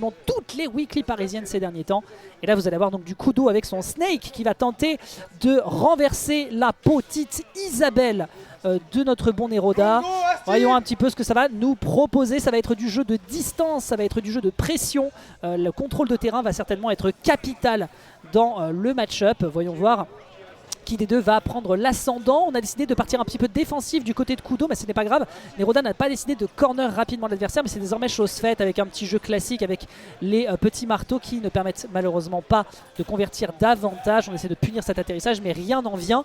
dans toutes les weekly parisiennes ces derniers temps. Et là vous allez avoir donc du Kudo avec son Snake qui va tenter de renverser la petite Isabelle de notre bon Neroda. Voyons un petit peu ce que ça va nous proposer. Ça va être du jeu de distance, ça va être du jeu de pression. Le contrôle de terrain va certainement être capital dans le match-up. Voyons voir qui des deux va prendre l'ascendant. On a décidé de partir un petit peu défensif du côté de Kudo, mais ce n'est pas grave. Neroda n'a pas décidé de corner rapidement l'adversaire, mais c'est désormais chose faite avec un petit jeu classique avec les petits marteaux qui ne permettent malheureusement pas de convertir davantage. On essaie de punir cet atterrissage, mais rien n'en vient.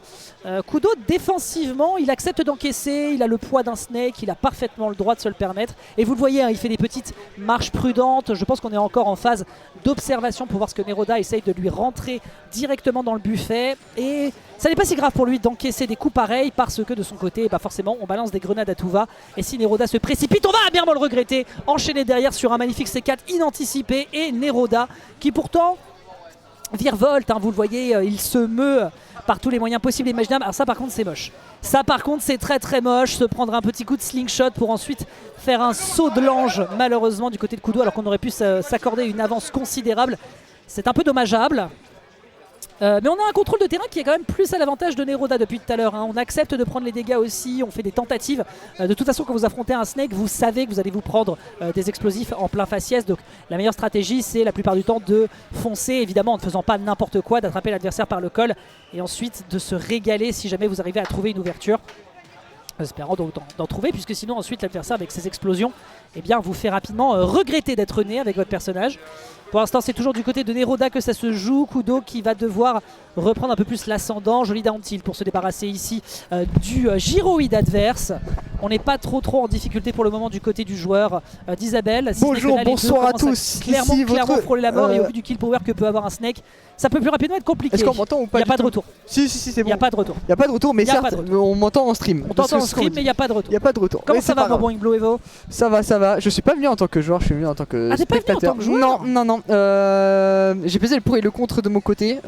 Kudo, défensivement, il accepte d'encaisser, il a le poids d'un Snake, il a parfaitement le droit de se le permettre. Et vous le voyez, hein, il fait des petites marches prudentes. Je pense qu'on est encore en phase d'observation pour voir ce que Neroda essaye de lui rentrer directement dans le buffet. Et ça n'est pas si grave pour lui d'encaisser des coups pareils parce que de son côté, bah forcément, on balance des grenades à tout va. Et si Neroda se précipite, on va amèrement le regretter. Enchaîner derrière sur un magnifique C4 inanticipé. Et Neroda qui pourtant virevolte, hein, vous le voyez, il se meut par tous les moyens possibles et imaginables. Alors ça par contre c'est moche. Ça par contre c'est très très moche. Se prendre un petit coup de slingshot pour ensuite faire un saut de l'ange malheureusement du côté de Kudo alors qu'on aurait pu s'accorder une avance considérable. C'est un peu dommageable. Mais on a un contrôle de terrain qui est quand même plus à l'avantage de Neroda depuis tout à l'heure, hein. On accepte de prendre les dégâts aussi, on fait des tentatives. De toute façon quand vous affrontez un Snake, vous savez que vous allez vous prendre des explosifs en plein faciès. Donc la meilleure stratégie c'est la plupart du temps de foncer, évidemment en ne faisant pas n'importe quoi, d'attraper l'adversaire par le col. Et ensuite de se régaler si jamais vous arrivez à trouver une ouverture. Espérant d'en trouver, puisque sinon ensuite l'adversaire avec ses explosions eh bien, vous fait rapidement regretter d'être né avec votre personnage. Pour l'instant c'est toujours du côté de Neroda que ça se joue. Kudo qui va devoir reprendre un peu plus l'ascendant. Joli down tilt pour se débarrasser ici du gyroïde adverse. On n'est pas trop en difficulté pour le moment du côté du joueur d'Isabelle. Si bonjour, bonsoir à tous. Clairement frôler la mort et au vu du kill power que peut avoir un Snake, ça peut plus rapidement être compliqué. Est-ce qu'on m'entend ou pas? Il n'y a pas de retour. Si, c'est bon. Il n'y a pas de retour. Il n'y a pas de retour, mais certes, on m'entend en stream. On t'entend en stream, mais il n'y a pas de retour. Il n'y a pas de retour. Comment ça va, mon bon Blue Evo? Ça va. Je suis pas venu en tant que joueur, je suis venu en tant que spectateur. Pas venu en tant que joueur? Non. J'ai pesé le pour et le contre de mon côté.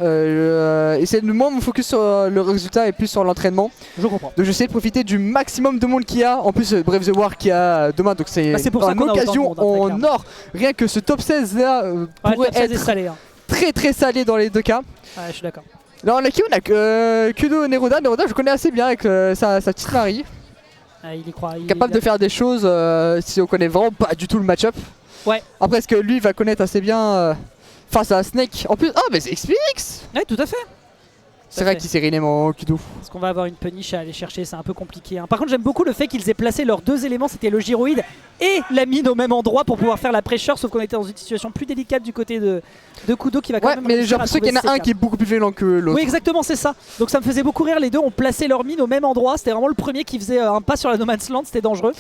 Et c'est moi mon focus sur le résultat et plus sur l'entraînement. Je comprends. Donc j'essaie de profiter du maximum de monde qu'il y a. En plus, Brave the War qui a demain, donc c'est une occasion en or. Rien que ce top 16 là pourrait être salé, hein. Très salé dans les deux cas. Ouais, je suis d'accord. Alors là, on a Kudo Neroda. Neroda, je connais assez bien avec sa petite Marie. Il y croit. Capable de faire des choses si on connaît vraiment pas du tout le match-up. Ouais. Après, est-ce que lui va connaître assez bien face à Snake? En plus, mais c'est XPX. Ouais, tout à fait. C'est vrai qu'il s'est ruiné mon Kudo. Est-ce qu'on va avoir une punish à aller chercher? C'est un peu compliqué, hein. Par contre j'aime beaucoup le fait qu'ils aient placé leurs deux éléments, c'était le gyroïde et la mine au même endroit pour pouvoir faire la pressure. Sauf qu'on était dans une situation plus délicate du côté de Kudo qui va quand même... mais j'ai l'impression qu'il y en a un qui est beaucoup plus violent que l'autre. Oui exactement, c'est ça. Donc ça me faisait beaucoup rire, les deux ont placé leur mine au même endroit. C'était vraiment le premier qui faisait un pas sur la No Man's Land, c'était dangereux.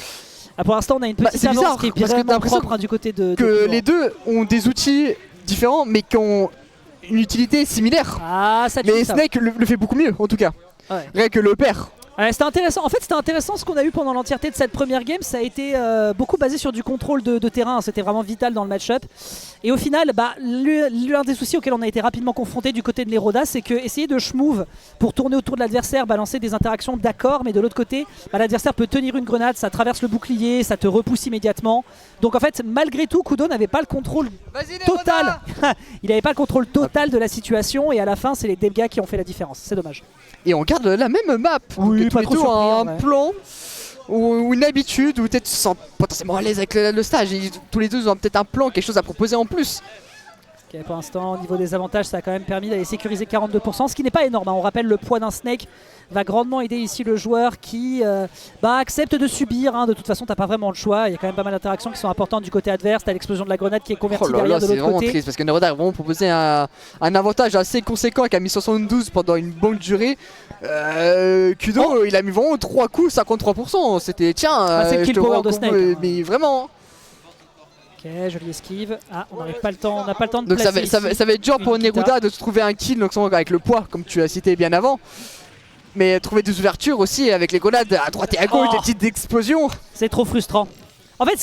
Pour l'instant on a une petite avance qui est vraiment propre du côté de que les deux ont des outils différents mais qui ont une utilité similaire. Mais Snake le fait beaucoup mieux en tout cas. Ouais. Rien que le père. Ouais, c'était intéressant. En fait, c'était intéressant ce qu'on a eu pendant l'entièreté de cette première game. Ça a été beaucoup basé sur du contrôle de terrain. C'était vraiment vital dans le match-up. Et au final, l'un des soucis auxquels on a été rapidement confronté du côté de Neroda, c'est que essayer de schmove pour tourner autour de l'adversaire, balancer des interactions d'accord, mais de l'autre côté, l'adversaire peut tenir une grenade, ça traverse le bouclier, ça te repousse immédiatement. Donc en fait, malgré tout, Kudo n'avait pas le contrôle total. Il n'avait pas le contrôle total de la situation et à la fin, c'est les dégâts qui ont fait la différence. C'est dommage. Et on garde la même map. Oui, pas trop surpris, un plan ou une habitude, ou peut-être se sent potentiellement à l'aise avec le stage. Et tous les deux ont peut-être un plan, quelque chose à proposer en plus. Okay, pour l'instant, au niveau des avantages, ça a quand même permis d'aller sécuriser 42%, ce qui n'est pas énorme, hein. On rappelle le poids d'un Snake va grandement aider ici le joueur qui accepte de subir, hein. De toute façon, t'as pas vraiment le choix. Il y a quand même pas mal d'interactions qui sont importantes du côté adverse. T'as l'explosion de la grenade qui est convertie derrière de l'autre côté. C'est vraiment triste parce que Neroda a vraiment proposé un avantage assez conséquent qui a mis 72 pendant une bonne durée. Kudo, il a mis vraiment 3 coups, 53%. C'était c'est le kill power de Snake. Mais vraiment. Ok, jolie esquive. On n'a pas le temps, de donc placer ça va être dur pour Neroda de se trouver un kill donc avec le poids comme tu as cité bien avant. Mais trouver des ouvertures aussi avec les grenades à droite et à gauche, des petites explosions. C'est trop frustrant. En fait,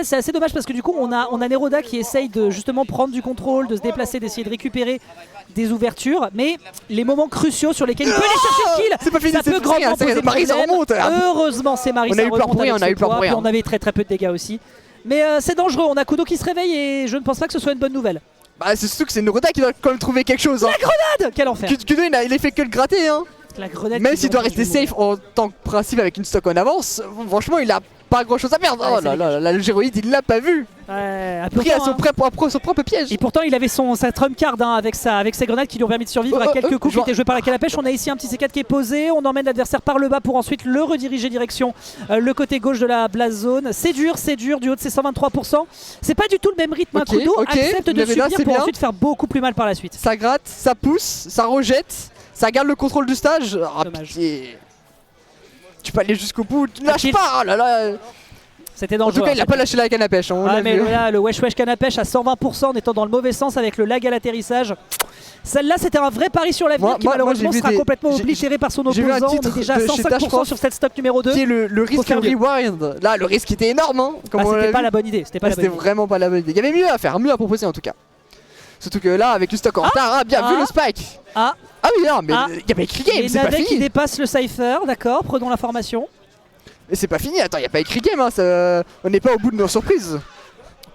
c'est assez dommage parce que du coup, on a Neroda qui essaye de justement prendre du contrôle, de se déplacer, d'essayer de récupérer des ouvertures. Mais les moments cruciaux sur lesquels il peut aller chercher le kill, c'est pas fini, ça peut grandement poser Marie, ça problème. remonte. Heureusement, c'est Marie, ça remonte. On a eu peur pour rien. On avait très peu de dégâts aussi. Mais c'est dangereux, on a Kudo qui se réveille et je ne pense pas que ce soit une bonne nouvelle. Bah c'est surtout que c'est Neroda qui doit quand même trouver quelque chose. Hein. La grenade! Quel enfer! Kudo il fait que le gratter hein. La grenade même s'il doit rester safe en tant que principe avec une stock en avance, franchement il a pas grand chose à perdre. Ouais, oh là là, le Géroïde il l'a pas vu. Ouais, Pris à son propre piège. Et pourtant il avait sa trump card hein, avec ses grenades qui lui ont permis de survivre à quelques coups qui étaient joués par la canne à pêche. On a ici un petit C4 qui est posé, on emmène l'adversaire par le bas pour ensuite le rediriger direction le côté gauche de la blast zone. C'est dur du haut de ses 123%. C'est pas du tout le même rythme. Un Kudo accepte de subir pour ensuite faire beaucoup plus mal par la suite. Ça gratte, ça pousse, ça rejette, ça garde le contrôle du stage. Oh, dommage. Tu peux aller jusqu'au bout, tu ne lâches pas. Oh là là. C'était dangereux. En tout cas, il a pas lâché la canne à pêche. Hein, mais là, le wesh canne à pêche à 120% en étant dans le mauvais sens avec le lag à l'atterrissage. Celle-là, c'était un vrai pari sur l'avenir qui malheureusement sera complètement oblitéré par son opposant. On est déjà à 105% sur cette stock numéro 2. Qui est le risque rewind. Là, le risque était énorme. Hein, c'était pas la bonne idée. C'était vraiment pas la bonne idée. Il y avait mieux à faire, mieux à proposer en tout cas. Surtout que là, avec le stock en retard, bien vu le spike. Ah oui, non, mais il y a pas écrit game, c'est pas fini. qui dépasse le cypher, d'accord, prenons l'information. Mais c'est pas fini, attends, il y a pas écrit game, hein, on n'est pas au bout de nos surprises.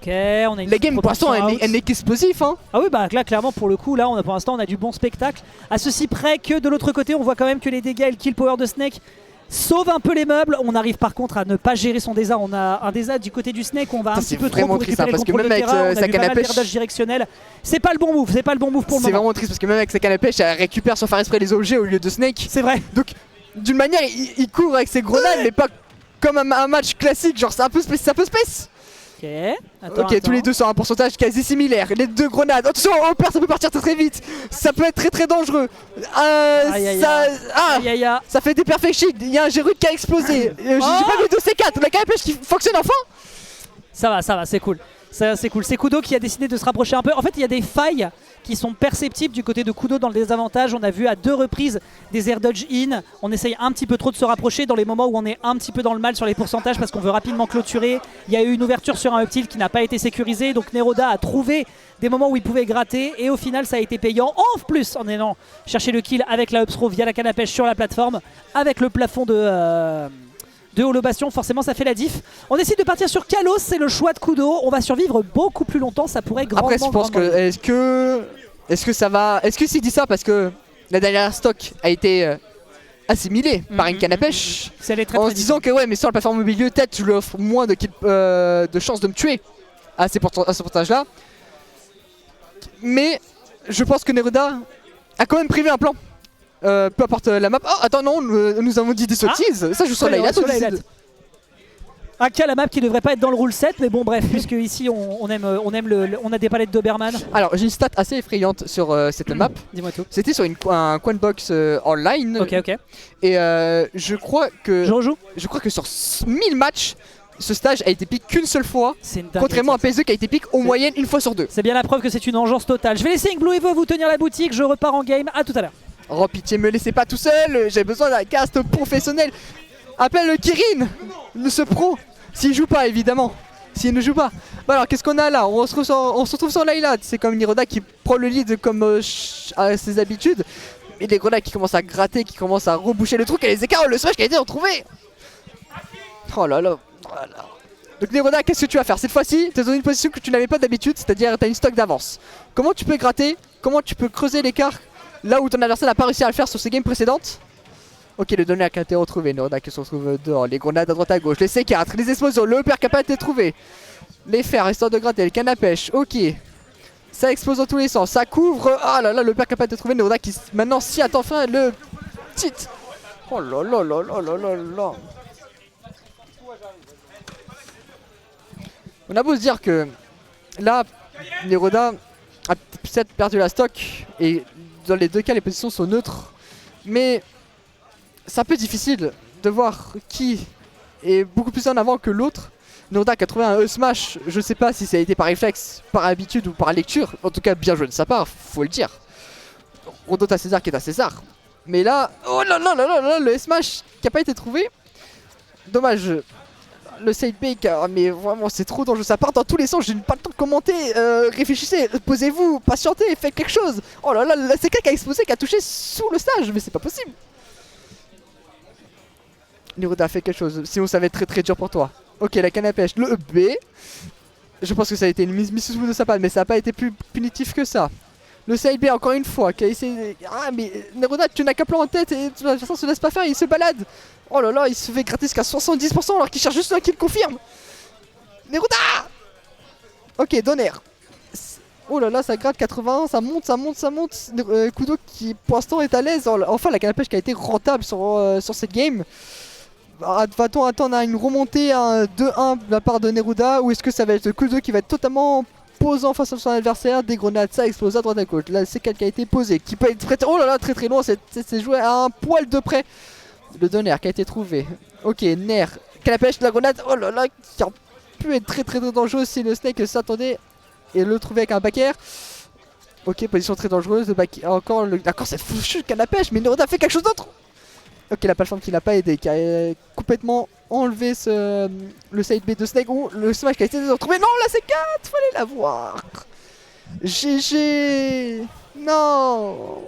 Ok, on a une les games pour l'instant, elle n'est qu'explosif. Hein. Ah oui, bah là, clairement, pour le coup, là, pour l'instant, on a du bon spectacle. À ceci près que de l'autre côté, on voit quand même que les dégâts et le kill power de Snake sauvent un peu les meubles. On arrive par contre à ne pas gérer son désastre. On a un désastre du côté du Snake, on va un petit peu trop pour récupérer le contrôle de terrain. On a eu pas mal d'airdodge directionnel. C'est pas le bon move, pour le moment. C'est vraiment triste parce que même avec sa canne à pêche, elle récupère sans faire exprès les objets au lieu de Snake. C'est vrai. Donc, d'une manière, il court avec ses grenades, mais pas comme un match classique, genre c'est un peu space. Ok, attends. Tous les deux sont un pourcentage quasi similaire. Les deux grenades. Attention, Hopper, ça peut partir très vite. Ça peut être très dangereux. Ça fait des perfect shields. Il y a un Gérude qui a explosé. J'ai pas vu de C4. La canne à pêche qui fonctionne enfin. Ça va, c'est cool. C'est cool. C'est Kudo qui a décidé de se rapprocher un peu. En fait, il y a des failles qui sont perceptibles du côté de Kudo dans le désavantage. On a vu à 2 reprises des air dodge in. On essaye un petit peu trop de se rapprocher dans les moments où on est un petit peu dans le mal sur les pourcentages parce qu'on veut rapidement clôturer. Il y a eu une ouverture sur un up tilt qui n'a pas été sécurisée. Donc Neroda a trouvé des moments où il pouvait gratter et au final ça a été payant. En plus, en allant chercher le kill avec la up throw via la canne à pêche sur la plateforme avec le plafond de Holo Bastion, forcément ça fait la diff. On décide de partir sur Kalos, c'est le choix de Kudo. On va survivre beaucoup plus longtemps, ça pourrait grandement. Après je pense que est-ce que ça va. Est-ce que s'il dit ça parce que la dernière stock a été assimilée par une canne à pêche en se disant que ouais mais sur la plateforme au milieu peut-être je lui offre moins de chances de me tuer à ce pourcentage là. Mais je pense que Neroda a quand même prévu un plan. Peu importe la map. Oh attends non, nous avons dit des sottises. Ça je suis sur Laylat. La map qui devrait pas être dans le rule 7, mais bon bref, puisque ici on a des palettes d'Oberman. Alors j'ai une stat assez effrayante sur cette map. Dis-moi tout. C'était sur un coin box online. Ok. Et je crois que sur 1000 matchs, ce stage a été pick qu'une seule fois, contrairement à PS2 qui a été pick en moyenne une fois sur 2. C'est bien la preuve que c'est une engeance totale. Je vais laisser Inkblue Evo vous tenir la boutique, je repars en game, à tout à l'heure. Oh pitié, me laissez pas tout seul, j'ai besoin d'un cast professionnel. Appelle le Kirin, ce pro, s'il joue pas évidemment, s'il ne joue pas. Bah alors qu'est-ce qu'on a là, on se retrouve sur Laylat, c'est comme Neroda qui prend le lead comme à ses habitudes. Et les grenades qui commencent à gratter, qui commencent à reboucher le truc et les écarts, le smash qui a été retrouvé. Oh là là, voilà. Donc Neroda, qu'est-ce que tu vas faire cette fois-ci? Tu es dans une position que tu n'avais pas d'habitude, c'est-à-dire tu as une stock d'avance. Comment tu peux gratter? Comment tu peux creuser l'écart là où ton adversaire n'a pas réussi à le faire sur ses games précédentes? Ok, le donner qui a été retrouvé, Neroda qui se retrouve dehors, les grenades à droite à gauche, les C4, les explosions, le upper qui n'a pas été trouvé. Les fers, histoire de gratter, le canne à pêche, ok. Ça explose dans tous les sens, ça couvre, ah là là, le upper qui n'a pas été trouvé, Neroda qui maintenant s'y attend fin, le petit. Oh là là là là là là là. On a beau se dire que là, Neroda a peut-être perdu la stock et dans les deux cas les positions sont neutres, mais c'est un peu difficile de voir qui est beaucoup plus en avant que l'autre. Neroda qui a trouvé un E-smash, je sais pas si ça a été par réflexe, par habitude ou par lecture, en tout cas bien joué de sa part, faut le dire. On dote à César qui est à César. Mais là, oh là là là là là, le E-smash qui a pas été trouvé. Dommage. Le side bake, mais vraiment c'est trop dangereux, ça part dans tous les sens, je n'ai pas le temps de commenter, réfléchissez, posez-vous, patientez, faites quelque chose. Oh là là, c'est quelqu'un qui a explosé, qui a touché sous le stage, mais c'est pas possible. Neroda, fais quelque chose, sinon ça va être très très dur pour toi. Ok, la canne à pêche, le B. Je pense que ça a été une mise sous de sa part, mais ça n'a pas été plus punitif que ça. Le side B encore une fois, qui a essayé... Ah mais Neroda, tu n'as qu'un plan en tête et de toute façon se laisse pas faire, il se balade. Oh là là, il se fait gratter jusqu'à 70% alors qu'il cherche juste un kill confirme. Neroda. Ok, Donner. Oh là là, ça gratte 80, ça monte, ça monte, ça monte. Kudo qui pour l'instant est à l'aise. Enfin, la canne à pêche qui a été rentable sur cette game. Va-t-on attendre une remontée à 2-1 de la part de Neruda, ou est-ce que ça va être Kudo qui va être totalement posant face à son adversaire? Des grenades, ça explose à droite à gauche. Là, c'est quelqu'un qui a été posé, qui peut être très, oh là là, très très loin. C'est joué à un poil de près. Le Donner qui a été trouvé. Ok, Ner, canne à pêche, la grenade. Oh là là, qui a pu être très très dangereux si le Snake s'attendait et le trouver avec un back air. Ok, position très dangereuse. Encore cette fouchue canne à pêche, mais Neruda fait quelque chose d'autre. Ok, la plateforme qui n'a pas aidé, qui a complètement enlevé le side B de Snake. Oh, le smash qui a été retrouvé. Non, la C4, fallait la voir. GG. Non.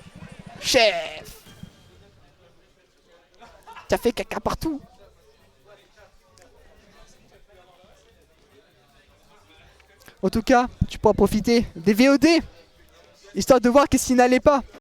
Chef. T'as fait caca partout. En tout cas, tu pourras profiter des VOD, histoire de voir qu'est-ce qui n'allait pas.